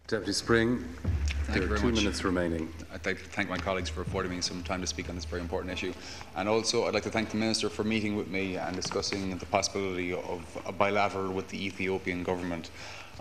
Deputy Spring, Thank you very much. 2 minutes remaining. I'd like to thank my colleagues for affording me some time to speak on this very important issue. And also I'd like to thank the Minister for meeting with me and discussing the possibility of a bilateral with the Ethiopian government.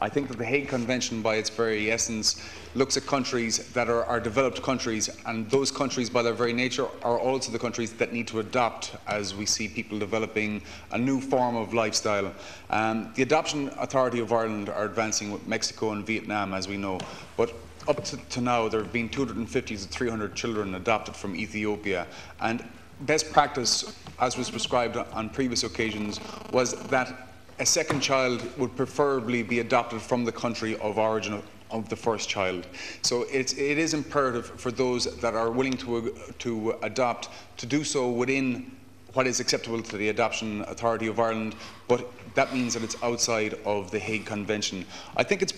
I think that the Hague Convention, by its very essence, looks at countries that are developed countries, and those countries, by their very nature, are also the countries that need to adopt as we see people developing a new form of lifestyle. The Adoption Authority of Ireland are advancing with Mexico and Vietnam, as we know, but up to now there have been 250 to 300 children adopted from Ethiopia, and best practice, as was prescribed on previous occasions, was that a second child would preferably be adopted from the country of origin of the first child. So it is imperative for those that are willing to adopt to do so within what is acceptable to the Adoption Authority of Ireland, but that means that it's outside of the Hague Convention. I think it's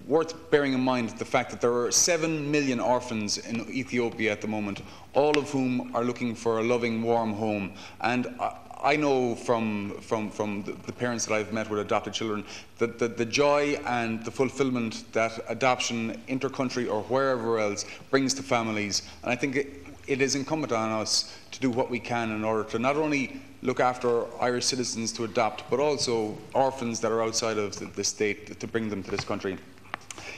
worth bearing in mind the fact that there are 7 million orphans in Ethiopia at the moment, all of whom are looking for a loving, warm home. And I know from the parents that I've met with adopted children that the joy and the fulfilment that adoption, intercountry or wherever else, brings to families. And I think it is incumbent on us to do what we can in order to not only look after Irish citizens to adopt, but also orphans that are outside of the state, to bring them to this country.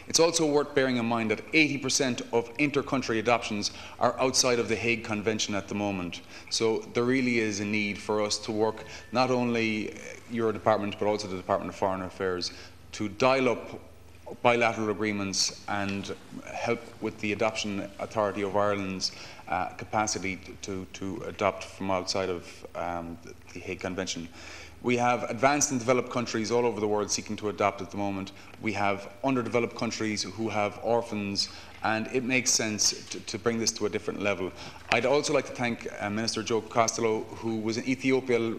It's also worth bearing in mind that 80% of inter-country adoptions are outside of the Hague Convention at the moment. So there really is a need for us to work, not only your department, but also the Department of Foreign Affairs, to dial up bilateral agreements and help with the Adoption Authority of Ireland's capacity to adopt from outside of the Hague Convention. We have advanced and developed countries all over the world seeking to adopt at the moment. We have underdeveloped countries who have orphans, and it makes sense to bring this to a different level. I'd also like to thank Minister Joe Costello, who was in Ethiopia,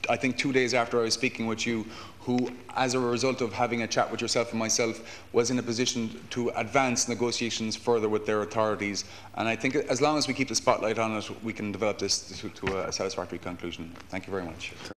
I think 2 days after I was speaking with you, who, as a result of having a chat with yourself and myself, was in a position to advance negotiations further with their authorities. And I think as long as we keep the spotlight on it, we can develop this to a satisfactory conclusion. Thank you very much.